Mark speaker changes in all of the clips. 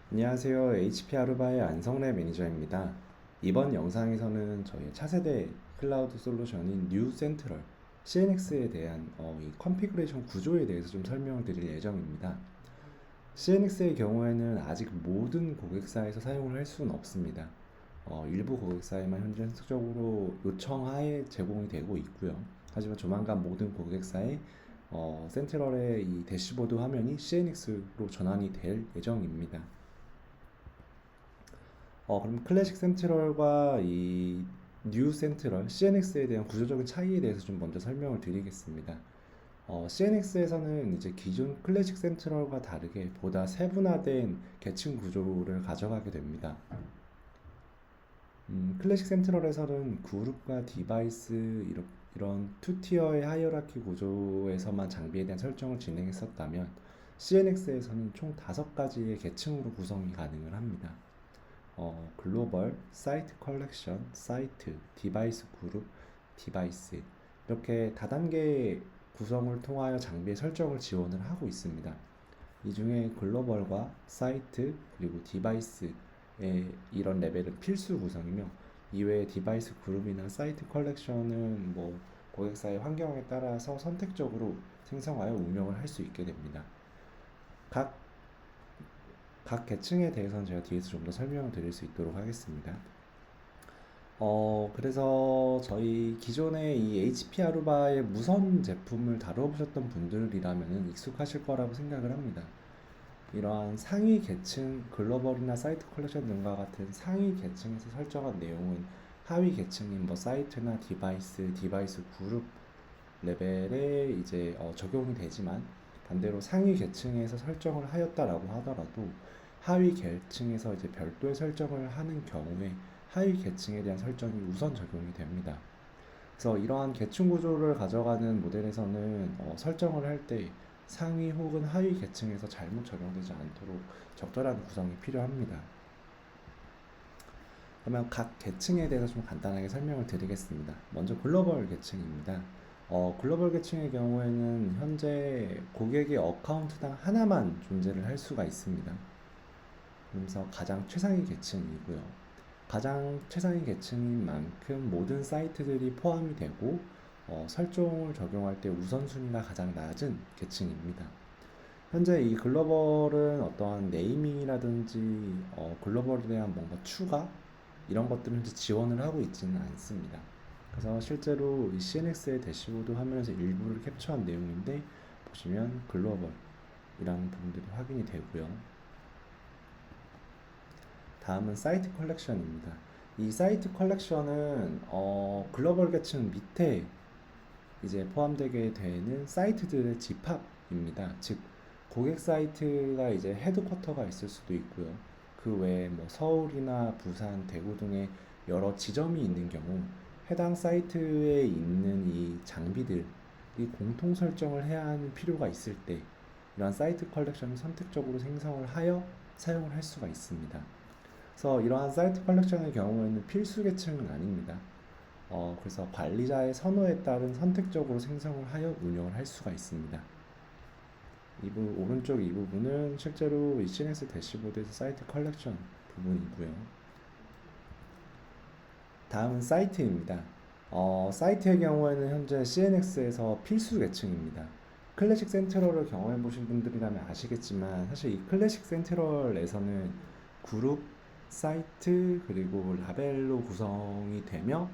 Speaker 1: 안녕하세요. HP 아루바의 안성래 매니저입니다. 이번 영상에서는 저희 차세대 클라우드 솔루션인 뉴 센트럴 CNX에 대한 이 컨피그레이션 구조에 대해서 좀 설명을 드릴 예정입니다. CNX의 경우에는 아직 모든 고객사에서 사용을 할 수는 없습니다. 일부 고객사에만 현재 선택적으로 요청하에 제공이 되고 있고요. 하지만 조만간 모든 고객사에 센트럴의 이 대시보드 화면이 CNX로 전환이 될 예정입니다. 그럼 클래식 센트럴과 이 뉴 센트럴 CNX에 대한 구조적인 차이에 대해서 좀 먼저 설명을 드리겠습니다. CNX에서는 이제 기존 클래식 센트럴과 다르게 보다 세분화된 계층 구조를 가져가게 됩니다. 클래식 센트럴에서는 그룹과 디바이스 이런 투티어의 하이어라키 구조에서만 장비에 대한 설정을 진행했었다면 CNX에서는 총 5가지의 계층으로 구성이 가능을 합니다. 글로벌, 사이트 컬렉션, 사이트, 디바이스 그룹, 디바이스 이렇게 다단계 구성을 통하여 장비의 설정을 지원을 하고 있습니다. 이 중에 글로벌과 사이트 그리고 디바이스의 이런 레벨은 필수 구성이며 이외의 디바이스 그룹이나 사이트 컬렉션은 뭐 고객사의 환경에 따라서 선택적으로 생성하여 운영을 할 수 있게 됩니다. 각 각 계층에 대해서는 제가 뒤에서 좀 더 설명을 드릴 수 있도록 하겠습니다. 그래서 저희 기존의 이 HP 아루바의 무선 제품을 다뤄보셨던 분들이라면 익숙하실 거라고 생각을 합니다. 이러한 상위 계층, 글로벌이나 사이트 컬렉션 등과 같은 상위 계층에서 설정한 내용은 하위 계층인 뭐 사이트나 디바이스 그룹 레벨에 이제 적용이 되지만 반대로 상위 계층에서 설정을 하였다라고 하더라도 하위 계층에서 이제 별도의 설정을 하는 경우에 하위 계층에 대한 설정이 우선 적용이 됩니다. 그래서 이러한 계층 구조를 가져가는 모델에서는 설정을 할 때 상위 혹은 하위 계층에서 잘못 적용되지 않도록 적절한 구성이 필요합니다. 그러면 각 계층에 대해서 좀 간단하게 설명을 드리겠습니다. 먼저 글로벌 계층입니다. 글로벌 계층의 경우에는 현재 고객의 어카운트당 하나만 존재를 할 수가 있습니다. 그러면서 가장 최상위 계층이고요. 가장 최상위 계층인 만큼 모든 사이트들이 포함이 되고 설정을 적용할 때 우선순위가 가장 낮은 계층입니다. 현재 이 글로벌은 어떠한 네이밍이라든지 글로벌에 대한 뭔가 추가 이런 것들은 현재 지원을 하고 있지는 않습니다. 그래서 실제로 이 CNX의 대시보드 화면에서 일부를 캡처한 내용인데 보시면 글로벌이라는 부분들이 확인이 되고요. 다음은 사이트 컬렉션입니다. 이 사이트 컬렉션은 글로벌 계층 밑에 이제 포함되게 되는 사이트들의 집합입니다. 즉 고객 사이트가 이제 헤드쿼터가 있을 수도 있고요. 그 외에 뭐 서울이나 부산, 대구 등의 여러 지점이 있는 경우 해당 사이트에 있는 이 장비들이 공통 설정을 해야 하는 필요가 있을 때 이러한 사이트 컬렉션을 선택적으로 생성을 하여 사용을 할 수가 있습니다. 그래서 이러한 사이트 컬렉션의 경우에는 필수 계층은 아닙니다. 그래서 관리자의 선호에 따른 선택적으로 생성을 하여 운영을 할 수가 있습니다. 오른쪽 이 부분은 실제로 이 CNS 대시보드에서 사이트 컬렉션 부분이고요. 다음은 사이트입니다. 사이트의 경우에는 현재 CNX에서 필수 계층입니다. 클래식 센트럴을 경험해 보신 분들이라면 아시겠지만 사실 이 클래식 센트럴에서는 그룹, 사이트 그리고 라벨로 구성이 되며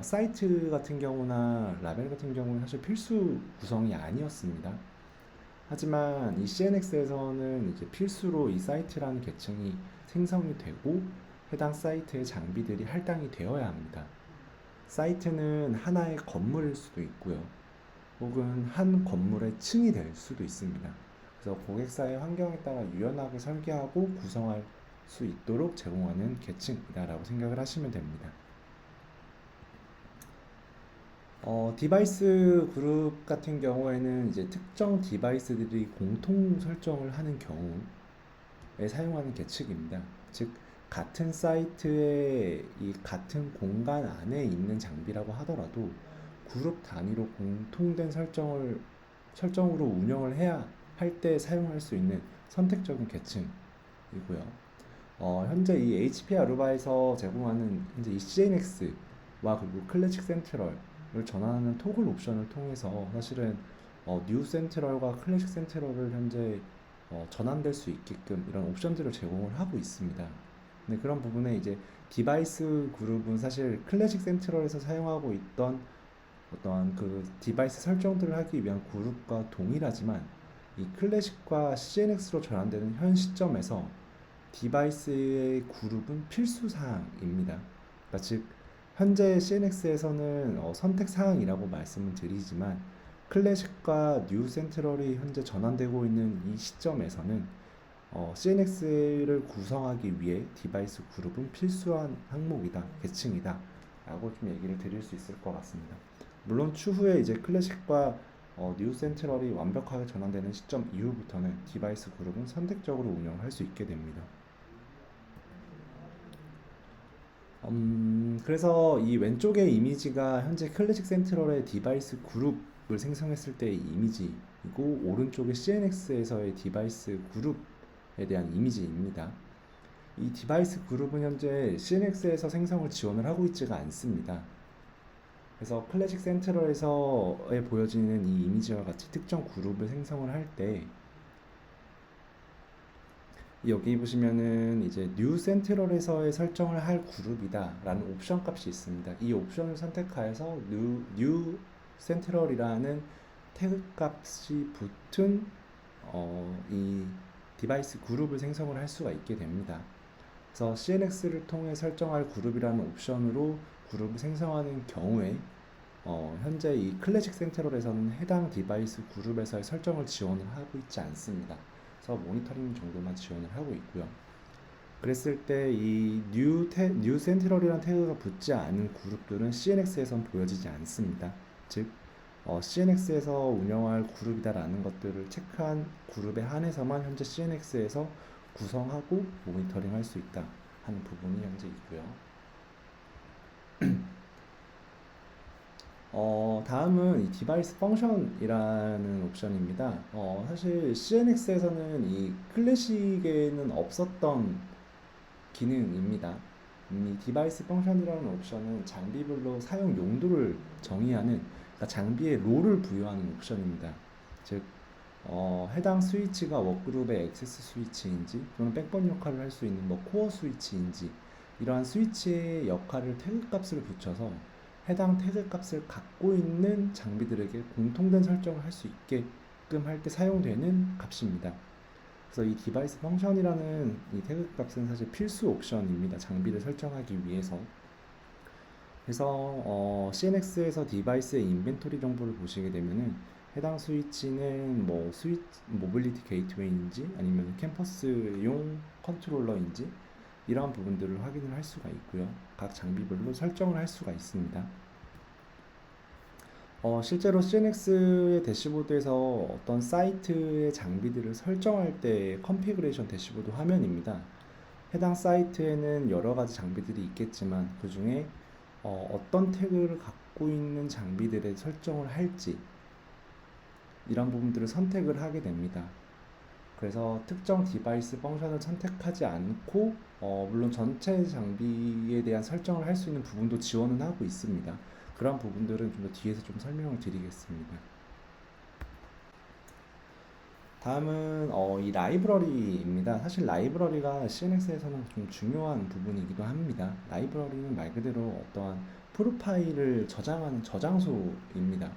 Speaker 1: 사이트 같은 경우나 라벨 같은 경우는 사실 필수 구성이 아니었습니다. 하지만 이 CNX에서는 이제 필수로 이 사이트라는 계층이 생성이 되고 해당 사이트의 장비들이 할당이 되어야 합니다. 사이트는 하나의 건물일 수도 있고요. 혹은 한 건물의 층이 될 수도 있습니다. 그래서 고객사의 환경에 따라 유연하게 설계하고 구성할 수 있도록 제공하는 계층이다라고 생각을 하시면 됩니다. 디바이스 그룹 같은 경우에는 이제 특정 디바이스들이 공통 설정을 하는 경우에 사용하는 계층입니다. 즉, 같은 사이트에 이 같은 공간 안에 있는 장비라고 하더라도 그룹 단위로 공통된 설정으로 운영을 해야 할 때 사용할 수 있는 선택적인 계층 현재 이 HP 아루바에서 제공하는 현재 이 CNX와 그리고 클래식 센트럴을 전환하는 토글 옵션을 통해서 사실은 뉴 센트럴과 클래식 센트럴을 현재 전환될 수 있게끔 이런 옵션들을 제공을 하고 있습니다. 근데 그런 부분에 이제 디바이스 그룹은 사실 클래식 센트럴에서 사용하고 있던 어떠한 그 디바이스 설정들을 하기 위한 그룹과 동일하지만 이 클래식과 CNX로 전환되는 현 시점에서 디바이스의 그룹은 필수 사항입니다. 그러니까 즉 현재 CNX에서는 선택 사항이라고 말씀을 드리지만 클래식과 뉴 센트럴이 현재 전환되고 있는 이 시점에서는 CNX를 구성하기 위해 디바이스 그룹은 필수한 항목이다, 계층이다 라고 좀 얘기를 드릴 수 있을 것 같습니다. 물론 추후에 이제 클래식과 뉴 센트럴이 완벽하게 전환되는 시점 이후부터는 디바이스 그룹은 선택적으로 운영할 수 있게 됩니다. 그래서 이 왼쪽의 이미지가 현재 클래식 센트럴의 디바이스 그룹을 생성했을 때의 이미지이고 오른쪽의 CNX에서의 디바이스 그룹에 대한 이미지입니다. 이 디바이스 그룹은 현재 CNX에서 생성을 지원을 하고 있지가 않습니다. 그래서 클래식 센트럴에서에 보여지는 이 이미지와 같이 특정 그룹을 생성을 할 때 여기 보시면은 이제 뉴 센트럴에서의 설정을 할 그룹이다 라는 옵션 값이 있습니다. 이 옵션을 선택하여서 뉴 센트럴이라는 태그 값이 붙은 이 디바이스 그룹을 생성을 할 수가 있게 됩니다. 그래서 CNX를 통해 설정할 그룹이라는 옵션으로 그룹을 생성하는 경우에 현재 이 클래식 센트럴에서는 해당 디바이스 그룹에서의 설정을 지원을 하고 있지 않습니다. 그래서 모니터링 정도만 지원을 하고 있고요. 그랬을 때 이 뉴 센트럴이라는 태그가 붙지 않은 그룹들은 CNX에선 보여지지 않습니다. 즉 CNX에서 운영할 그룹이다라는 것들을 체크한 그룹에 한해서만 현재 CNX에서 구성하고 모니터링 할 수 있다 하는 부분이 현재 있고요. 다음은 이 디바이스 펑션이라는 옵션입니다. 사실 CNX에서는 이 클래식에는 없었던 기능입니다. 이 디바이스 펑션이라는 옵션은 장비별로 사용 용도를 정의하는, 그러니까 장비에 롤을 부여하는 옵션입니다. 즉 해당 스위치가 워크그룹의 액세스 스위치인지 또는 백번 역할을 할 수 있는 뭐 코어 스위치인지 이러한 스위치의 역할을 태그 값을 붙여서 해당 태그 값을 갖고 있는 장비들에게 공통된 설정을 할 수 있게끔 할 때 사용되는 값입니다. 그래서 이 디바이스 펑션이라는 이 태그 값은 사실 필수 옵션입니다. 장비를 설정하기 위해서. 그래서 CNX에서 디바이스의 인벤토리 정보를 보시게 되면은 해당 스위치는 뭐 모빌리티 게이트웨이인지 아니면 캠퍼스용 컨트롤러인지 이러한 부분들을 확인을 할 수가 있고요. 각 장비별로 설정을 할 수가 있습니다. 실제로 CNX의 대시보드에서 어떤 사이트의 장비들을 설정할 때 컨피그레이션 대시보드 화면입니다. 해당 사이트에는 여러 가지 장비들이 있겠지만 그 중에 어떤 태그를 갖고 있는 장비들의 설정을 할지 이런 부분들을 선택을 하게 됩니다. 그래서 특정 디바이스 펑션을 선택하지 않고 물론 전체 장비에 대한 설정을 할 수 있는 부분도 지원은 하고 있습니다. 그런 부분들은 좀 더 뒤에서 좀 설명을 드리겠습니다. 다음은 이 라이브러리입니다. 사실 라이브러리가 CNX에서는 좀 중요한 부분이기도 합니다. 라이브러리는 말 그대로 어떠한 프로파일을 저장하는 저장소입니다.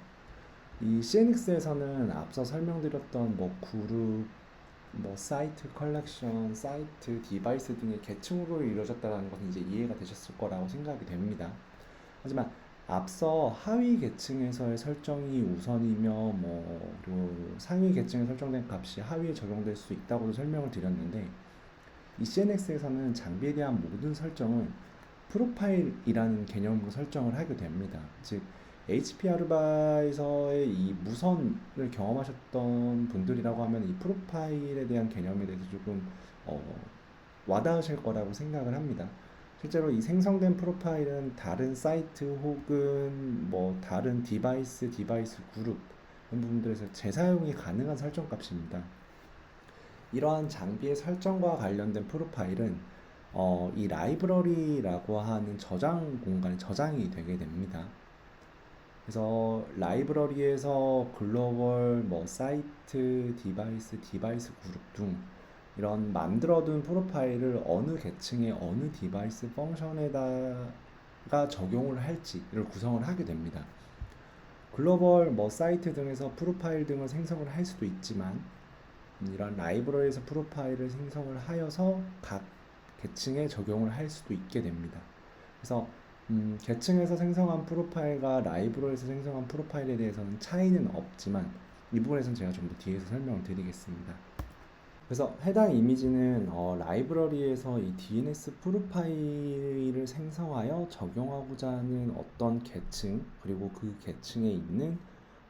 Speaker 1: 이 CNX에서는 앞서 설명드렸던 뭐 그룹, 뭐 사이트 컬렉션, 사이트, 디바이스 등의 계층으로 이루어졌다는 것은 이제 이해가 되셨을 거라고 생각이 됩니다. 하지만 앞서 하위 계층에서의 설정이 우선이며 그리고 상위 계층에 설정된 값이 하위에 적용될 수 있다고도 설명을 드렸는데 이 CNX에서는 장비에 대한 모든 설정은 프로파일이라는 개념으로 설정을 하게 됩니다. 즉 HP 아르바에서의 이 무선을 경험하셨던 분들이라고 하면 이 프로파일에 대한 개념에 대해서 조금 와닿으실 거라고 생각을 합니다. 실제로 이 생성된 프로파일은 다른 사이트 혹은 뭐 다른 디바이스 그룹 이런 부분들에서 재사용이 가능한 설정 값입니다. 이러한 장비의 설정과 관련된 프로파일은 이 라이브러리라고 하는 저장 공간에 저장이 되게 됩니다. 그래서 라이브러리에서 글로벌 뭐 사이트, 디바이스 그룹 등 이런 만들어둔 프로파일을 어느 계층의 어느 디바이스 펑션에다가 적용을 할지를 구성을 하게 됩니다. 글로벌 뭐 사이트 등에서 프로파일 등을 생성을 할 수도 있지만 이런 라이브러리에서 프로파일을 생성을 하여서 각 계층에 적용을 할 수도 있게 됩니다. 그래서 계층에서 생성한 프로파일과 라이브러리에서 생성한 프로파일에 대해서는 차이는 없지만 이 부분에서는 제가 좀 더 뒤에서 설명을 드리겠습니다. 그래서 해당 이미지는 라이브러리에서 이 DNS 프로파일을 생성하여 적용하고자 하는 어떤 계층 그리고 그 계층에 있는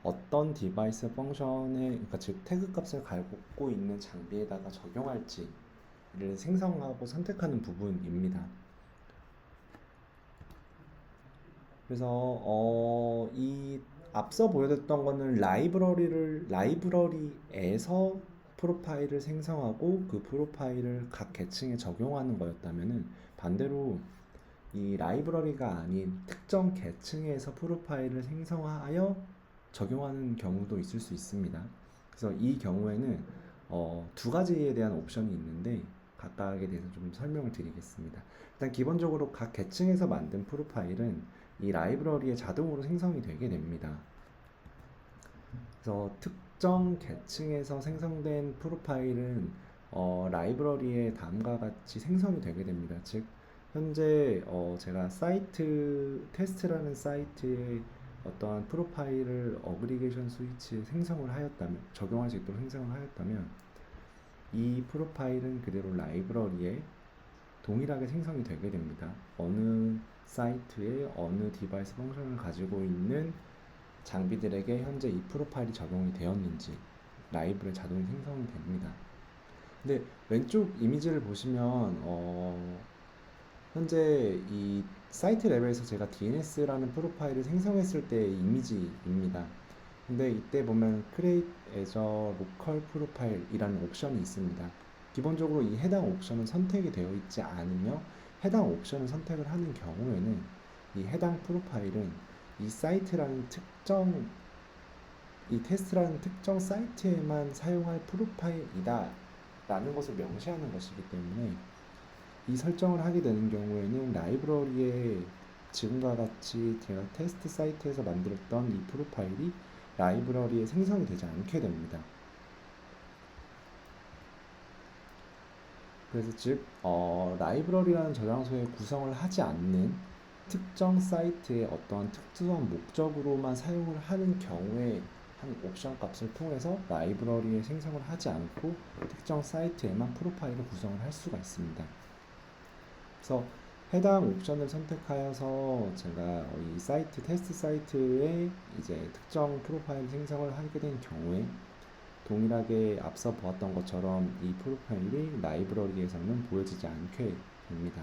Speaker 1: 어떤 디바이스 펑션에 그러니까 즉 태그 값을 갖고 있는 장비에다가 적용할지를 생성하고 선택하는 부분입니다. 그래서 이 앞서 보여줬던 거는 라이브러리에서 프로파일을 생성하고 그 프로파일을 각 계층에 적용하는 거였다면은 반대로 이 라이브러리가 아닌 특정 계층에서 프로파일을 생성하여 적용하는 경우도 있을 수 있습니다. 그래서 이 경우에는 두 가지에 대한 옵션이 있는데 각각에 대해서 좀 설명을 드리겠습니다. 일단 기본적으로 각 계층에서 만든 프로파일은 이 라이브러리에 자동으로 생성이 되게 됩니다. 그래서 특정 계층에서 생성된 프로파일은 라이브러리에 다음과 같이 생성이 되게 됩니다. 즉 현재 제가 사이트 테스트라는 사이트에 어떠한 프로파일을 어그리게이션 스위치에 생성을 하였다면 적용할 수 있도록 생성을 하였다면 이 프로파일은 그대로 라이브러리에 동일하게 생성이 되게 됩니다. 어느 사이트에 어느 디바이스 펑션을 가지고 있는 장비들에게 현재 이 프로파일이 적용이 되었는지 라이브에 자동으로 생성이 됩니다. 근데 왼쪽 이미지를 보시면 현재 이 사이트 레벨에서 제가 DNS라는 프로파일을 생성했을 때의 이미지입니다. 근데 이때 보면 Create as a Local Profile이라는 옵션이 있습니다. 기본적으로 이 해당 옵션은 선택이 되어 있지 않으며 해당 옵션을 선택을 하는 경우에는 이 해당 프로파일은 이 사이트라는 특정 이 테스트라는 특정 사이트에만 사용할 프로파일이다 라는 것을 명시하는 것이기 때문에 이 설정을 하게 되는 경우에는 라이브러리에 지금과 같이 제가 테스트 사이트에서 만들었던 이 프로파일이 라이브러리에 생성이 되지 않게 됩니다. 그래서 즉 라이브러리라는 저장소에 구성을 하지 않는 특정 사이트의 어떠한 특수한 목적으로만 사용을 하는 경우에 한 옵션 값을 통해서 라이브러리에 생성을 하지 않고 특정 사이트에만 프로파일을 구성을 할 수가 있습니다. 그래서 해당 옵션을 선택하여서 제가 이 사이트 테스트 사이트에 이제 특정 프로파일 생성을 하게 된 경우에 동일하게 앞서 보았던 것처럼 이 프로파일이 라이브러리에서는 보여지지 않게 됩니다.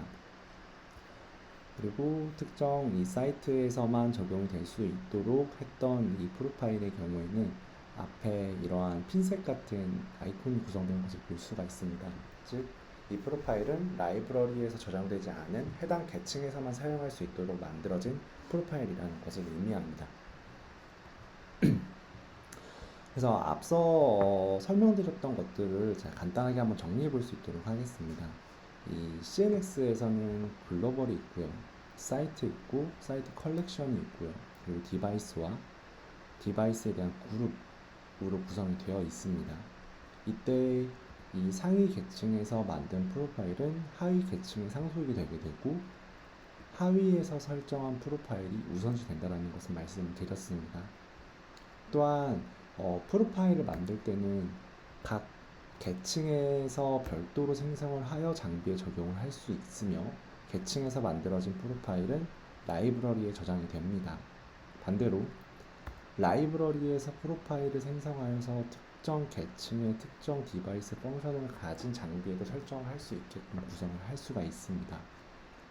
Speaker 1: 그리고 특정 이 사이트에서만 적용이 될 수 있도록 했던 이 프로파일의 경우에는 앞에 이러한 핀셋 같은 아이콘이 구성된 것을 볼 수가 있습니다. 즉, 이 프로파일은 라이브러리에서 저장되지 않은 해당 계층에서만 사용할 수 있도록 만들어진 프로파일이라는 것을 의미합니다. 그래서 앞서 설명드렸던 것들을 제가 간단하게 한번 정리해 볼 수 있도록 하겠습니다. 이 CNX에서는 글로벌이 있고요. 사이트 있고 사이트 컬렉션이 있고요. 그리고 디바이스와 디바이스에 대한 그룹으로 구성이 되어 있습니다. 이때 이 상위 계층에서 만든 프로파일은 하위 계층에 상속이 되게 되고 하위에서 설정한 프로파일이 우선시 된다는 것을 말씀을 드렸습니다. 또한 프로파일을 만들 때는 각 계층에서 별도로 생성을 하여 장비에 적용을 할 수 있으며 계층에서 만들어진 프로파일은 라이브러리에 저장이 됩니다. 반대로 라이브러리에서 프로파일을 생성하여서 특정 계층의 특정 디바이스 펑션을 가진 장비에도 설정을 할 수 있게끔 구성을 할 수가 있습니다.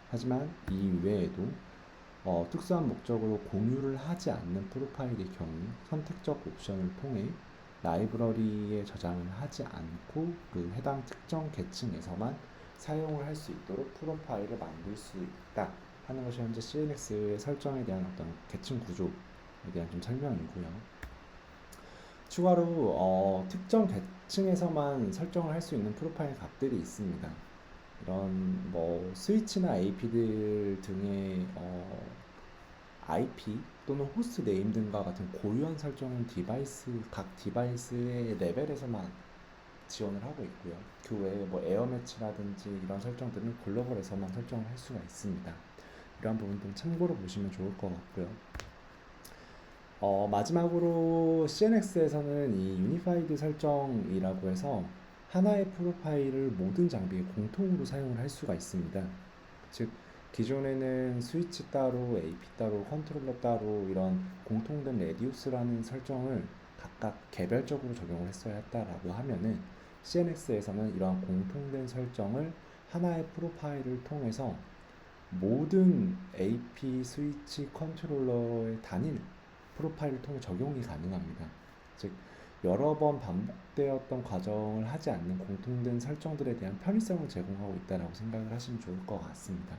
Speaker 1: 하지만 이 외에도 특수한 목적으로 공유를 하지 않는 프로파일의 경우 선택적 옵션을 통해 라이브러리에 저장을 하지 않고 그 해당 특정 계층에서만 사용을 할 수 있도록 프로파일을 만들 수 있다 하는 것이 현재 CNX의 설정에 대한 어떤 계층 구조에 대한 좀 설명이고요. 추가로 특정 계층에서만 설정을 할 수 있는 프로파일 값들이 있습니다. 이런 뭐 스위치나 AP들 등의 IP 또는 호스트 네임 등과 같은 고유한 설정은 각 디바이스의 레벨에서만 지원을 하고 있고요. 그 외에 뭐 에어 매치라든지 이런 설정들은 글로벌에서만 설정을 할 수가 있습니다. 이러한 부분들은 참고로 보시면 좋을 것 같고요. 마지막으로 CNX에서는 이 유니파이드 설정이라고 해서 하나의 프로파일을 모든 장비에 공통으로 사용을 할 수가 있습니다. 즉 기존에는 스위치 따로, AP 따로, 컨트롤러 따로 이런 공통된 레디우스라는 설정을 각각 개별적으로 적용을 했어야 했다라고 하면은 CNX에서는 이러한 공통된 설정을 하나의 프로파일을 통해서 모든 AP, 스위치, 컨트롤러의 단일 프로파일을 통해 적용이 가능합니다. 즉 여러 번 반복되었던 과정을 하지 않는 공통된 설정들에 대한 편의성을 제공하고 있다고 생각을 하시면 좋을 것 같습니다.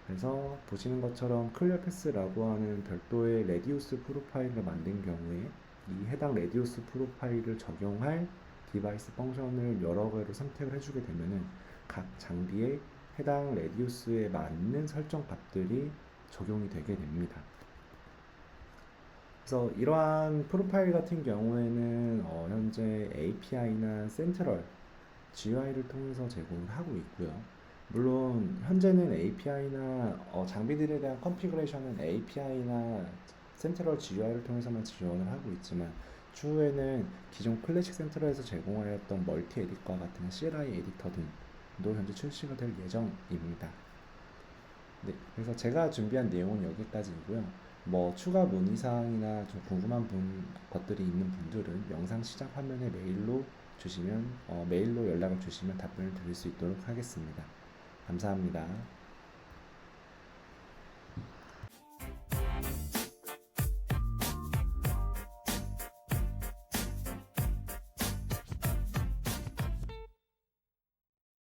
Speaker 1: 그래서 보시는 것처럼 클리어패스라고 하는 별도의 레디우스 프로파일을 만든 경우에 이 해당 레디우스 프로파일을 적용할 디바이스 펑션을 여러 개로 선택을 해주게 되면은 각 장비에 해당 레디우스에 맞는 설정 값들이 적용이 되게 됩니다. 그래서 이러한 프로파일 같은 경우에는 현재 API나 센트럴 GUI를 통해서 제공을 하고 있고요. 물론 현재는 API나 장비들에 대한 컨피그레이션은 API나 센트럴 GUI를 통해서만 지원을 하고 있지만 추후에는 기존 클래식 센트럴에서 제공하였던 멀티 에딧과 같은 CLI 에디터 등도 현재 출시가 될 예정입니다. 네, 그래서 제가 준비한 내용은 여기까지이고요. 뭐 추가 문의사항이나 좀 궁금한 것들이 있는 분들은 영상 시작 화면에 메일로 연락을 주시면 답변을 드릴 수 있도록 하겠습니다. 감사합니다.